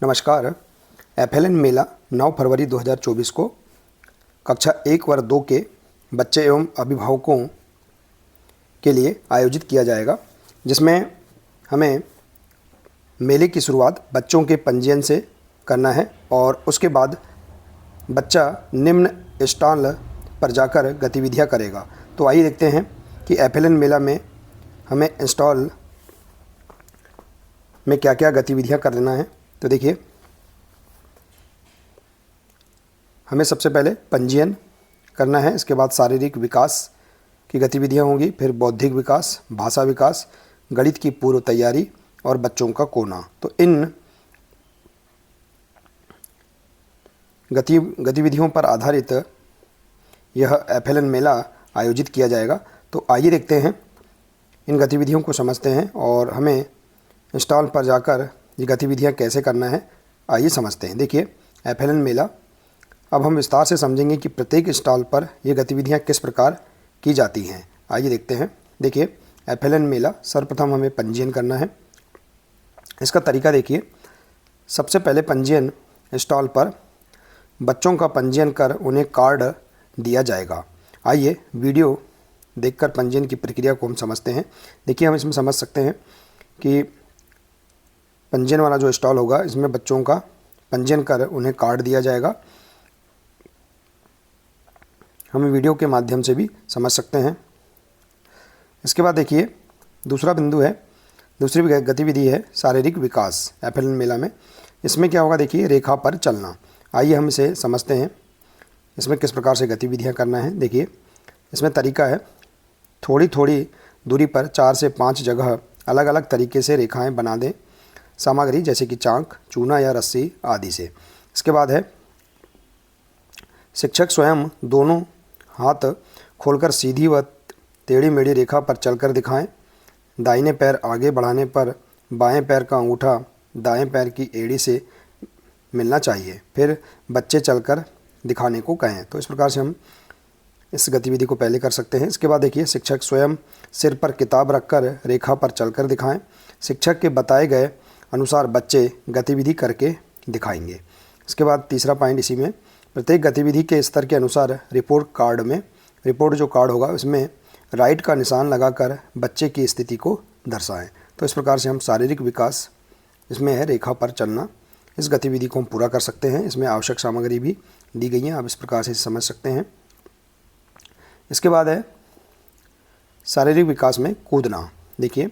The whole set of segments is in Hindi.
नमस्कार। एफएलएन मेला 9 फरवरी 2024 को कक्षा 1 वर्ग 2 के बच्चे एवं अभिभावकों के लिए आयोजित किया जाएगा, जिसमें हमें मेले की शुरुआत बच्चों के पंजीयन से करना है और उसके बाद बच्चा निम्न स्टॉल पर जाकर गतिविधियां करेगा। तो आइए देखते हैं कि एफएलएन मेला में हमें स्टॉल में क्या क्या गतिविधियां करना है। तो देखिए, हमें सबसे पहले पंजीयन करना है, इसके बाद शारीरिक विकास की गतिविधियां होंगी, फिर बौद्धिक विकास, भाषा विकास, गणित की पूर्व तैयारी और बच्चों का कोना। तो इन गतिविधियों पर आधारित यह एफएलएन मेला आयोजित किया जाएगा। तो आइए देखते हैं, इन गतिविधियों को समझते हैं और हमें स्टॉल पर जाकर ये गतिविधियां कैसे करना है, आइए समझते हैं। देखिए, एफएलएन मेला, अब हम विस्तार से समझेंगे कि प्रत्येक स्टॉल पर ये गतिविधियां किस प्रकार की जाती हैं। आइए देखते हैं। देखिए, एफएलएन मेला, सर्वप्रथम हमें पंजीयन करना है। इसका तरीका देखिए, सबसे पहले पंजीयन स्टॉल पर बच्चों का पंजीयन कर उन्हें कार्ड दिया जाएगा। आइए वीडियो देखकर पंजीयन की प्रक्रिया को हम समझते हैं। देखिए, हम इसमें समझ सकते हैं कि पंजीयन वाला जो स्टॉल होगा, इसमें बच्चों का पंजीयन कर उन्हें कार्ड दिया जाएगा। हम वीडियो के माध्यम से भी समझ सकते हैं। इसके बाद देखिए, दूसरा बिंदु है, दूसरी गतिविधि है शारीरिक विकास एफएलएन मेला में। इसमें क्या होगा, देखिए, रेखा पर चलना। आइए हम इसे समझते हैं, इसमें किस प्रकार से गतिविधियां करना है। देखिए, इसमें तरीका है, थोड़ी थोड़ी दूरी पर 4 से 5 जगह अलग अलग तरीके से रेखाएं बना दें, सामग्री जैसे कि चाक, चूना या रस्सी आदि से। इसके बाद है, शिक्षक स्वयं दोनों हाथ खोलकर सीधी व टेढ़ी मेढ़ी रेखा पर चलकर दिखाएं। दाहिने पैर आगे बढ़ाने पर बाएं पैर का अंगूठा दाएं पैर की एड़ी से मिलना चाहिए। फिर बच्चे चलकर दिखाने को कहें। तो इस प्रकार से हम इस गतिविधि को पहले कर सकते हैं। इसके बाद देखिए, शिक्षक स्वयं सिर पर किताब रखकर रेखा पर चलकर दिखाएं। शिक्षक के बताए गए अनुसार बच्चे गतिविधि करके दिखाएंगे। इसके बाद तीसरा पॉइंट इसी में, प्रत्येक गतिविधि के स्तर के अनुसार रिपोर्ट कार्ड में, रिपोर्ट जो कार्ड होगा उसमें राइट का निशान लगाकर बच्चे की स्थिति को दर्शाएं। तो इस प्रकार से हम शारीरिक विकास, इसमें है रेखा पर चलना, इस गतिविधि को हम पूरा कर सकते हैं। इसमें आवश्यक सामग्री भी दी गई है, आप इस प्रकार से समझ सकते हैं। इसके बाद है शारीरिक विकास में कूदना। देखिए,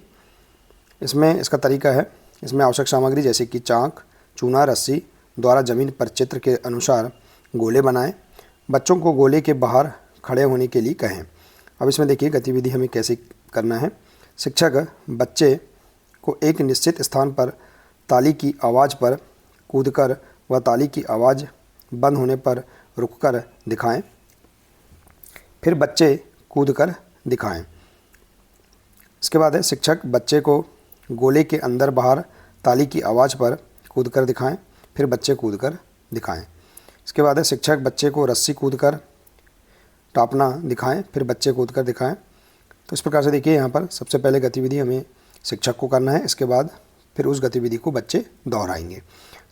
इसमें इसका तरीका है, इसमें आवश्यक सामग्री जैसे कि चाक, चूना, रस्सी द्वारा जमीन पर चित्र के अनुसार गोले बनाएं। बच्चों को गोले के बाहर खड़े होने के लिए कहें। अब इसमें देखिए, गतिविधि हमें कैसे करना है। शिक्षक बच्चे को एक निश्चित स्थान पर ताली की आवाज़ पर कूदकर व ताली की आवाज़ बंद होने पर रुककर दिखाएं। फिर बच्चे कूदकर दिखाएं। इसके बाद है, शिक्षक बच्चे को गोले के अंदर बाहर ताली की आवाज़ पर कूदकर दिखाएं। फिर बच्चे कूदकर दिखाएं। इसके बाद है, शिक्षक बच्चे को रस्सी कूदकर टापना दिखाएं। फिर बच्चे कूदकर दिखाएं। तो इस प्रकार से देखिए, यहाँ पर सबसे पहले गतिविधि हमें शिक्षक को करना है, इसके बाद फिर उस गतिविधि को बच्चे दोहराएंगे।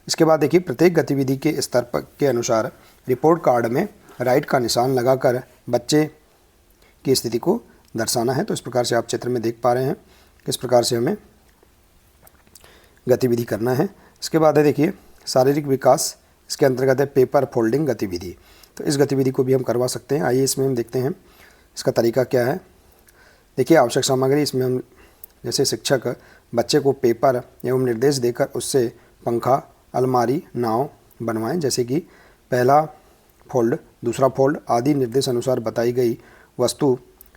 इसके बाद देखिए, प्रत्येक गतिविधि के स्तर पर के अनुसार रिपोर्ट कार्ड में राइट का निशान लगाकर बच्चे की स्थिति को दर्शाना है। तो इस प्रकार से आप चित्र में देख पा रहे हैं किस प्रकार से हमें गतिविधि करना है। इसके बाद है, देखिए, शारीरिक विकास, इसके अंतर्गत है पेपर फोल्डिंग गतिविधि। तो इस गतिविधि को भी हम करवा सकते हैं। आइए इसमें हम देखते हैं इसका तरीका क्या है। देखिए, आवश्यक सामग्री, इसमें हम जैसे शिक्षक बच्चे को पेपर एवं निर्देश देकर उससे पंखा, अलमारी, नाव बनवाएं, जैसे कि पहला फोल्ड, दूसरा फोल्ड आदि निर्देश अनुसार बताई गई वस्तु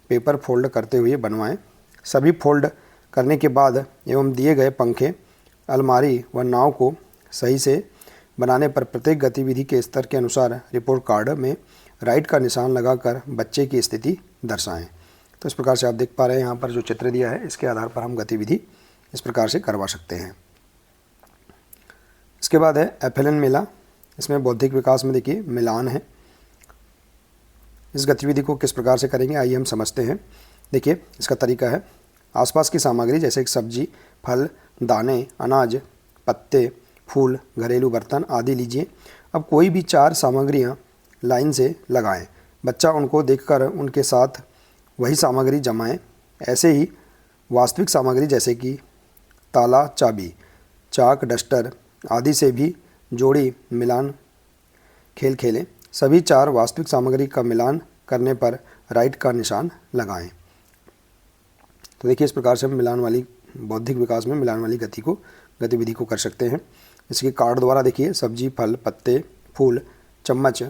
पेपर फोल्ड करते हुए बनवाएं। सभी फोल्ड करने के बाद एवं दिए गए पंखे, अलमारी व नाव को सही से बनाने पर प्रत्येक गतिविधि के स्तर के अनुसार रिपोर्ट कार्ड में राइट का निशान लगाकर बच्चे की स्थिति दर्शाएं। तो इस प्रकार से आप देख पा रहे हैं, यहाँ पर जो चित्र दिया है, इसके आधार पर हम गतिविधि इस प्रकार से करवा सकते हैं। इसके बाद है एफएलएन मेला, इसमें बौद्धिक विकास में देखिए मिलान है। इस गतिविधि को किस प्रकार से करेंगे, आइए हम समझते हैं। देखिए, इसका तरीका है, आसपास की सामग्री जैसे कि सब्जी, फल, दाने, अनाज, पत्ते, फूल, घरेलू बर्तन आदि लीजिए। अब कोई भी 4 सामग्रियाँ लाइन से लगाएं। बच्चा उनको देखकर उनके साथ वही सामग्री जमाएं। ऐसे ही वास्तविक सामग्री जैसे कि ताला, चाबी, चाक, डस्टर आदि से भी जोड़ी मिलान खेल खेलें। सभी 4 वास्तविक सामग्री का मिलान करने पर राइट का निशान लगाएं। तो देखिए, इस प्रकार से हम मिलान वाली बौद्धिक विकास में मिलान वाली गतिविधि को कर सकते हैं। इसके कार्ड द्वारा देखिए, सब्जी, फल, पत्ते, फूल, चम्मच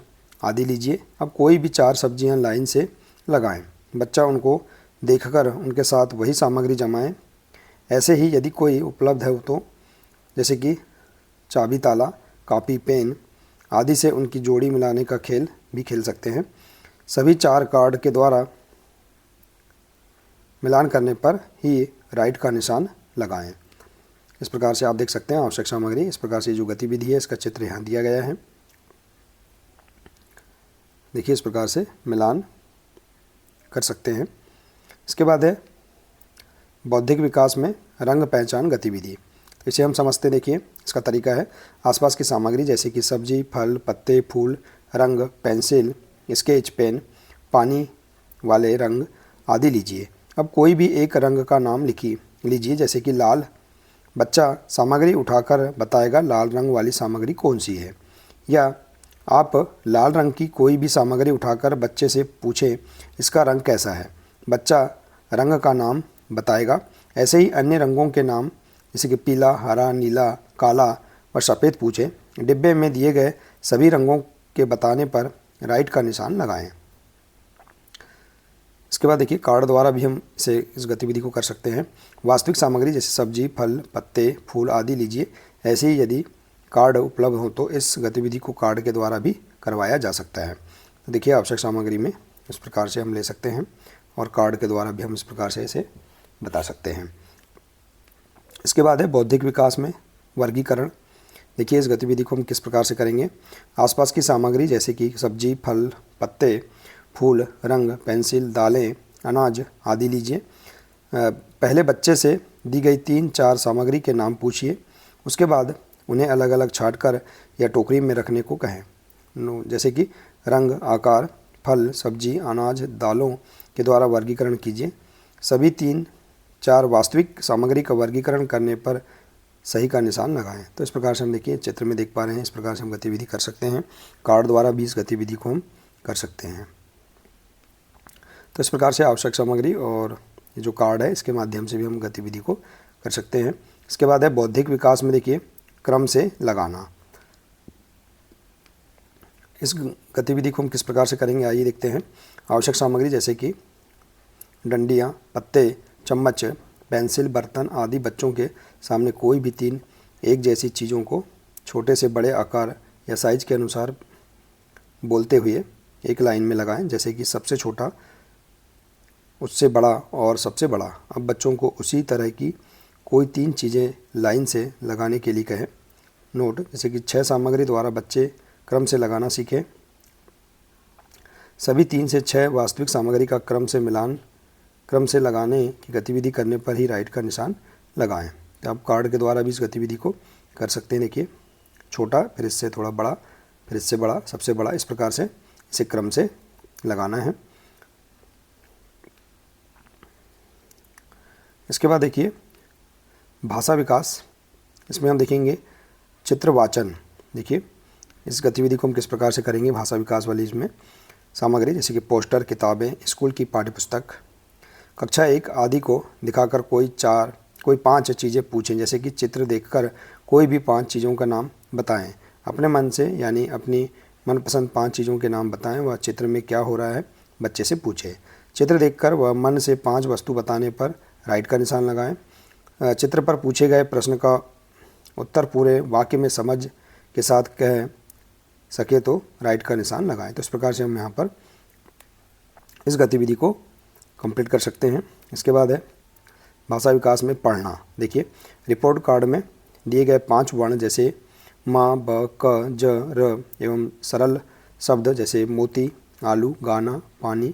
आदि लीजिए। अब कोई भी 4 सब्जियां लाइन से लगाएं। बच्चा उनको देखकर उनके साथ वही सामग्री जमाएं। ऐसे ही यदि कोई उपलब्ध है तो जैसे कि चाबी, ताला, कॉपी, पेन आदि से उनकी जोड़ी मिलाने का खेल भी खेल सकते हैं। सभी 4 कार्ड के द्वारा मिलान करने पर ही राइट का निशान लगाएं। इस प्रकार से आप देख सकते हैं आवश्यक सामग्री। इस प्रकार से जो गतिविधि है इसका चित्र यहाँ दिया गया है। देखिए, इस प्रकार से मिलान कर सकते हैं। इसके बाद है बौद्धिक विकास में रंग पहचान गतिविधि। तो इसे हम समझते देखिए। इसका तरीका है, आसपास की सामग्री जैसे कि सब्जी, फल, पत्ते, फूल, रंग, पेंसिल, स्केच पेन, पानी वाले रंग आदि लीजिए। अब कोई भी एक रंग का नाम लीजिए जैसे कि लाल। बच्चा सामग्री उठाकर बताएगा लाल रंग वाली सामग्री कौन सी है। या आप लाल रंग की कोई भी सामग्री उठाकर बच्चे से पूछें इसका रंग कैसा है। बच्चा रंग का नाम बताएगा। ऐसे ही अन्य रंगों के नाम जैसे कि पीला, हरा, नीला, काला और सफ़ेद पूछें। डिब्बे में दिए गए सभी रंगों के बताने पर राइट का निशान लगाएं। इसके बाद देखिए, कार्ड द्वारा भी हम इस गतिविधि को कर सकते हैं। वास्तविक सामग्री जैसे सब्जी, फल, पत्ते, फूल आदि लीजिए। ऐसे ही यदि कार्ड उपलब्ध हो तो इस गतिविधि को कार्ड के द्वारा भी करवाया जा सकता है। तो देखिए, आवश्यक सामग्री में इस प्रकार से हम ले सकते हैं और कार्ड के द्वारा भी हम इस प्रकार से इसे बता सकते हैं। इसके बाद है बौद्धिक विकास में वर्गीकरण। देखिए, इस गतिविधि को हम किस प्रकार से करेंगे। आसपास की सामग्री जैसे कि सब्जी, फल, पत्ते, फूल, रंग, पेंसिल, दालें, अनाज आदि लीजिए। पहले बच्चे से दी गई 3-4 सामग्री के नाम पूछिए। उसके बाद उन्हें अलग अलग छांटकर या टोकरी में रखने को कहें। जैसे कि रंग, आकार, फल, सब्जी, अनाज, दालों के द्वारा वर्गीकरण कीजिए। सभी 3-4 वास्तविक सामग्री का वर्गीकरण करने पर सही का निशान लगाएं। तो इस प्रकार से हम देखिए चित्र में देख पा रहे हैं, इस प्रकार से हम गतिविधि कर सकते हैं। कार्ड द्वारा भी इस गतिविधि को हम कर सकते हैं। तो इस प्रकार से आवश्यक सामग्री और जो कार्ड है इसके माध्यम से भी हम गतिविधि को कर सकते हैं। इसके बाद है बौद्धिक विकास में देखिए क्रम से लगाना। इस गतिविधि को हम किस प्रकार से करेंगे आइए देखते हैं। आवश्यक सामग्री जैसे कि डंडियाँ, पत्ते, चम्मच, पेंसिल, बर्तन आदि बच्चों के सामने कोई भी 3 एक जैसी चीज़ों को छोटे से बड़े आकार या साइज के अनुसार बोलते हुए एक लाइन में लगाएं। जैसे कि सबसे छोटा, उससे बड़ा और सबसे बड़ा। अब बच्चों को उसी तरह की कोई 3 चीज़ें लाइन से लगाने के लिए कहें। नोट, जैसे कि 6 सामग्री द्वारा बच्चे क्रम से लगाना सीखें। सभी 3 से 6 वास्तविक सामग्री का क्रम से लगाने की गतिविधि करने पर ही राइट का निशान लगाएं। तो आप कार्ड के द्वारा भी इस गतिविधि को कर सकते हैं। देखिए, छोटा, फिर इससे थोड़ा बड़ा, फिर इससे बड़ा, सबसे बड़ा, इस प्रकार से इसे क्रम से लगाना है। इसके बाद देखिए भाषा विकास। इसमें हम देखेंगे चित्रवाचन। देखिए, इस गतिविधि को हम किस प्रकार से करेंगे भाषा विकास वाली इसमें सामग्री जैसे कि पोस्टर, किताबें, स्कूल की पाठ्यपुस्तक, कक्षा 1 आदि को दिखाकर कोई 5 चीज़ें पूछें। जैसे कि चित्र देखकर कोई भी 5 चीज़ों का नाम बताएं। अपने मन से यानी अपनी मनपसंद 5 चीज़ों के नाम बताएं। वह चित्र में क्या हो रहा है बच्चे से पूछें। चित्र देखकर वह मन से 5 वस्तु बताने पर राइट का निशान लगाएं। चित्र पर पूछे गए प्रश्न का उत्तर पूरे वाक्य में समझ के साथ कह सके तो राइट का निशान लगाएं। तो इस प्रकार से हम यहाँ पर इस गतिविधि को कंप्लीट कर सकते हैं। इसके बाद है भाषा विकास में पढ़ना। देखिए, रिपोर्ट कार्ड में दिए गए 5 वर्ण जैसे म, ब, क, ज, र एवं सरल शब्द जैसे मोती, आलू, गाना, पानी,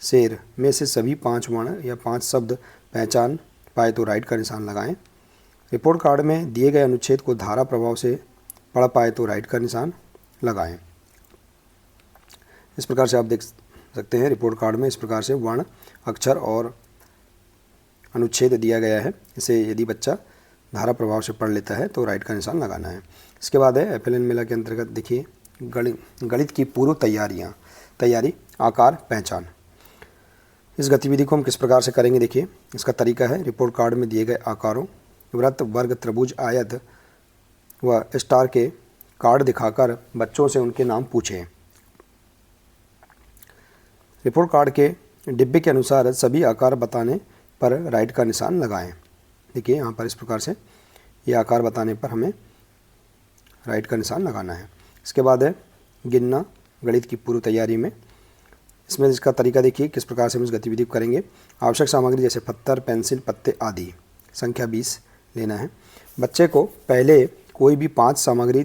शेर में से सभी 5 वर्ण या 5 शब्द पहचान पाए तो राइट का निशान लगाएं। रिपोर्ट कार्ड में दिए गए अनुच्छेद को धारा प्रभाव से पढ़ पाए तो राइट का निशान लगाएं। इस प्रकार से आप देख सकते हैं रिपोर्ट कार्ड में इस प्रकार से वर्ण, अक्षर और अनुच्छेद दिया गया है। इसे यदि बच्चा धारा प्रभाव से पढ़ लेता है तो राइट का निशान लगाना है। इसके बाद है एफएलएन मेला के अंतर्गत देखिए गणित की पूर्व तैयारी आकार पहचान। इस गतिविधि को हम किस प्रकार से करेंगे देखिए, इसका तरीका है रिपोर्ट कार्ड में दिए गए आकारों वृत्त, वर्ग, त्रिभुज, आयत व स्टार के कार्ड दिखाकर बच्चों से उनके नाम पूछें। रिपोर्ट कार्ड के डिब्बे के अनुसार सभी आकार बताने पर राइट का निशान लगाएं। देखिए यहाँ पर इस प्रकार से ये आकार बताने पर हमें राइट का निशान लगाना है। इसके बाद है गिनना गणित की पूर्व तैयारी में। इसमें इसका तरीका देखिए किस प्रकार से हम इस गतिविधि को करेंगे। आवश्यक सामग्री जैसे पत्थर, पेंसिल, पत्ते आदि, संख्या 20 लेना है। बच्चे को पहले कोई भी 5 सामग्री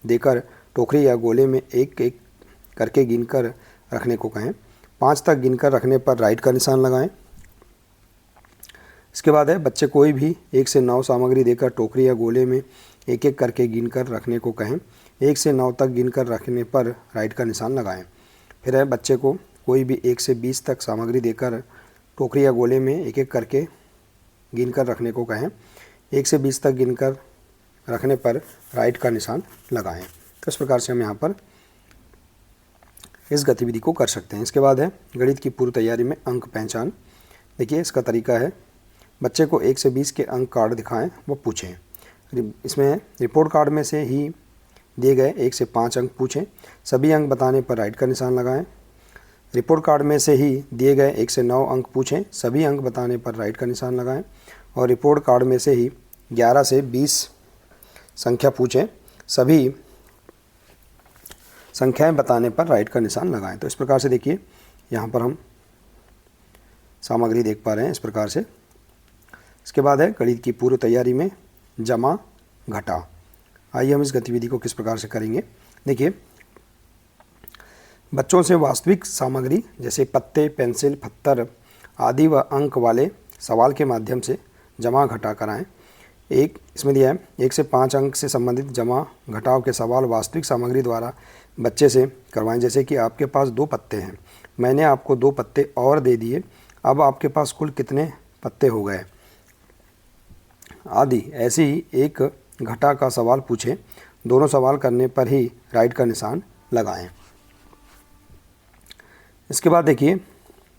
देकर टोकरी या गोले में एक एक करके गिनकर रखने को कहें। 5 तक गिनकर रखने पर राइट का निशान लगाएं। इसके बाद है बच्चे कोई भी 1 से 9 सामग्री देकर टोकरी या गोले में एक एक करके गिनकर रखने को कहें। 1 से 9 तक गिनकर रखने पर राइट का निशान लगाएं। फिर है बच्चे को कोई भी 1 से 20 तक सामग्री देकर टोकरी या गोले में एक एक करके गिनकर रखने को कहें। 1 से 20 तक गिनकर रखने पर राइट का निशान लगाएं। तो इस प्रकार से हम यहाँ पर इस गतिविधि को कर सकते हैं। इसके बाद है गणित की पूर्व तैयारी में अंक पहचान। देखिए इसका तरीका है बच्चे को 1 से 20 के अंक कार्ड दिखाएं व पूछें। इसमें रिपोर्ट कार्ड में से ही दिए गए 1 से 5 अंक पूछें। सभी अंक बताने पर राइट का निशान लगाएं। रिपोर्ट कार्ड में से ही दिए गए 1 से 9 अंक पूछें। सभी अंक बताने पर राइट का निशान लगाएं। और रिपोर्ट कार्ड में से ही 11 से 20 संख्या पूछें। सभी संख्याएं बताने पर राइट का निशान लगाएं। तो इस प्रकार से देखिए यहाँ पर हम सामग्री देख पा रहे हैं इस प्रकार से। इसके बाद है गणित की पूर्व तैयारी में जमा घटा। आइए हम इस गतिविधि को किस प्रकार से करेंगे। देखिए बच्चों से वास्तविक सामग्री जैसे पत्ते, पेंसिल, पत्थर आदि व अंक वाले सवाल के माध्यम से जमा घटा कराएं। इसमें दिया है 1 से 5 अंक से संबंधित जमा घटाव के सवाल वास्तविक सामग्री द्वारा बच्चे से करवाएं। जैसे कि आपके पास 2 पत्ते हैं, मैंने आपको 2 पत्ते और दे दिए, अब आपके पास कुल कितने पत्ते हो गए आदि। ऐसे ही एक घटा का सवाल पूछें। दोनों सवाल करने पर ही राइट का निशान लगाएं। इसके बाद देखिए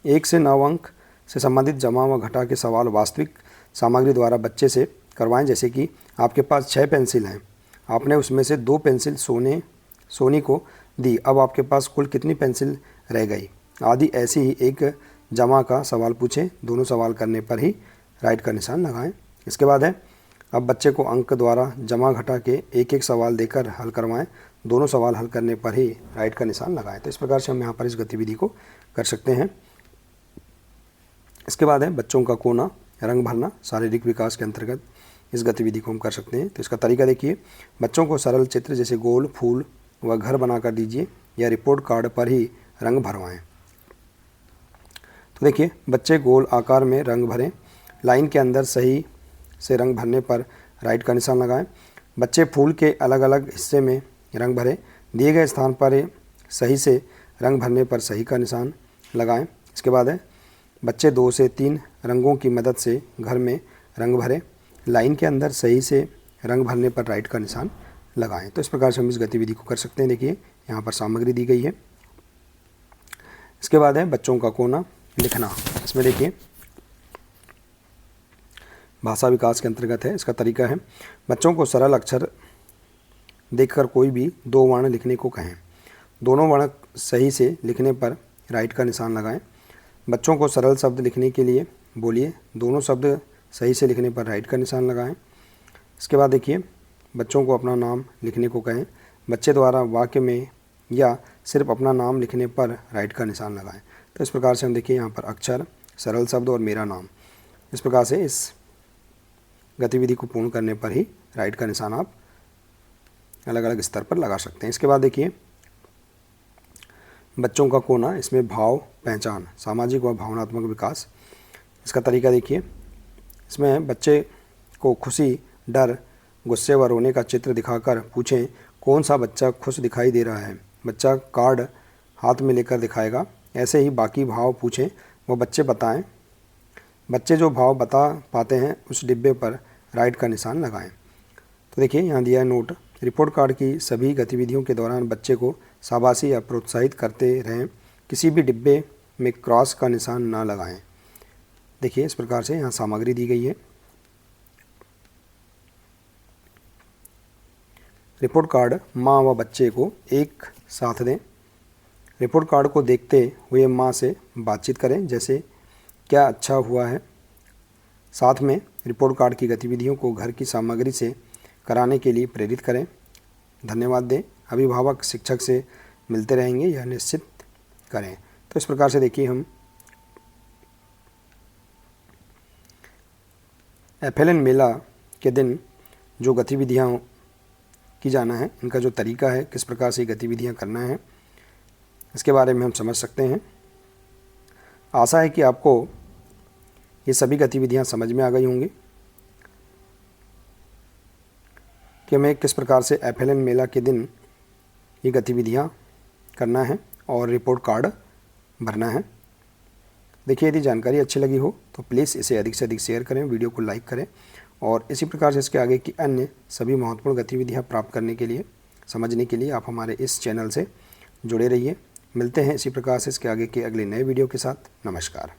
1 से 9 अंक से संबंधित जमा व घटा के सवाल वास्तविक सामग्री द्वारा बच्चे से करवाएं। जैसे कि आपके पास 6 पेंसिल हैं, आपने उसमें से 2 पेंसिल सोनी को दी, अब आपके पास कुल कितनी पेंसिल रह गई आदि। ऐसे ही एक जमा का सवाल पूछें। दोनों सवाल करने पर ही राइट का निशान लगाएं। इसके बाद है अब बच्चे को अंक द्वारा जमा घटा के एक एक सवाल देकर हल करवाएं। दोनों सवाल हल करने पर ही राइट का निशान लगाएं। तो इस प्रकार से हम यहाँ पर इस गतिविधि को कर सकते हैं। इसके बाद है बच्चों का कोना रंग भरना। शारीरिक विकास के अंतर्गत इस गतिविधि को हम कर सकते हैं। तो इसका तरीका देखिए, बच्चों को सरल चित्र जैसे गोल, फूल व घर बनाकर दीजिए या रिपोर्ट कार्ड पर ही रंग भरवाएं। तो देखिए बच्चे गोल आकार में रंग भरें। लाइन के अंदर सही से रंग भरने पर राइट का निशान लगाएं। बच्चे फूल के अलग अलग हिस्से में रंग भरें। दिए गए स्थान पर सही से रंग भरने पर सही का निशान लगाएं। इसके बाद है बच्चे 2 से 3 रंगों की मदद से घर में रंग भरें। लाइन के अंदर सही से रंग भरने पर राइट का निशान लगाएं। तो इस प्रकार से हम इस गतिविधि को कर सकते हैं। देखिए यहाँ पर सामग्री दी गई है। इसके बाद है बच्चों का कोना लिखना। इसमें देखिए भाषा विकास के अंतर्गत है। इसका तरीका है बच्चों को सरल अक्षर देखकर कोई भी 2 वर्ण लिखने को कहें। दोनों वर्ण सही से लिखने पर राइट का निशान लगाएं। बच्चों को सरल शब्द लिखने के लिए बोलिए। दोनों शब्द सही से लिखने पर राइट का निशान लगाएं। इसके बाद देखिए बच्चों को अपना नाम लिखने को कहें। बच्चे द्वारा वाक्य में या सिर्फ अपना नाम लिखने पर राइट का निशान लगाएं। तो इस प्रकार से हम देखिए यहाँ पर अक्षर, सरल शब्द और मेरा नाम, इस प्रकार से इस गतिविधि को पूर्ण करने पर ही राइट का निशान आप अलग अलग स्तर पर लगा सकते हैं। इसके बाद देखिए बच्चों का कोना, इसमें भाव पहचान, सामाजिक व भावनात्मक विकास। इसका तरीका देखिए, इसमें बच्चे को खुशी डर, गुस्से व रोने का चित्र दिखाकर पूछें कौन सा बच्चा खुश दिखाई दे रहा है। बच्चा कार्ड हाथ में लेकर दिखाएगा। ऐसे ही बाकी भाव पूछें, वो बच्चे बताएं। बच्चे जो भाव बता पाते हैं उस डिब्बे पर राइट का निशान लगाएं। तो देखिए यहाँ दिया है नोट। रिपोर्ट कार्ड की सभी गतिविधियों के दौरान बच्चे को शाबाशी या प्रोत्साहित करते रहें। किसी भी डिब्बे में क्रॉस का निशान ना लगाएं। देखिए इस प्रकार से यहाँ सामग्री दी गई है। रिपोर्ट कार्ड माँ व बच्चे को एक साथ दें। रिपोर्ट कार्ड को देखते हुए माँ से बातचीत करें, जैसे क्या अच्छा हुआ है। साथ में रिपोर्ट कार्ड की गतिविधियों को घर की सामग्री से कराने के लिए प्रेरित करें। धन्यवाद दें। अभिभावक शिक्षक से मिलते रहेंगे, यह निश्चित करें। तो इस प्रकार से देखिए हम FLN मेला के दिन जो गतिविधियाँ की जाना है, इनका जो तरीका है, किस प्रकार से गतिविधियाँ करना है, इसके बारे में हम समझ सकते हैं। आशा है कि आपको ये सभी गतिविधियाँ समझ में आ गई होंगी कि हमें किस प्रकार से FLN मेला के दिन ये गतिविधियाँ करना है और रिपोर्ट कार्ड भरना है। देखिए यदि जानकारी अच्छी लगी हो तो प्लीज़ इसे अधिक से अधिक शेयर करें, वीडियो को लाइक करें और इसी प्रकार से इसके आगे की अन्य सभी महत्वपूर्ण गतिविधियाँ प्राप्त करने के लिए, समझने के लिए आप हमारे इस चैनल से जुड़े रहिए। मिलते हैं इसी प्रकार से इसके आगे के अगले नए वीडियो के साथ। नमस्कार।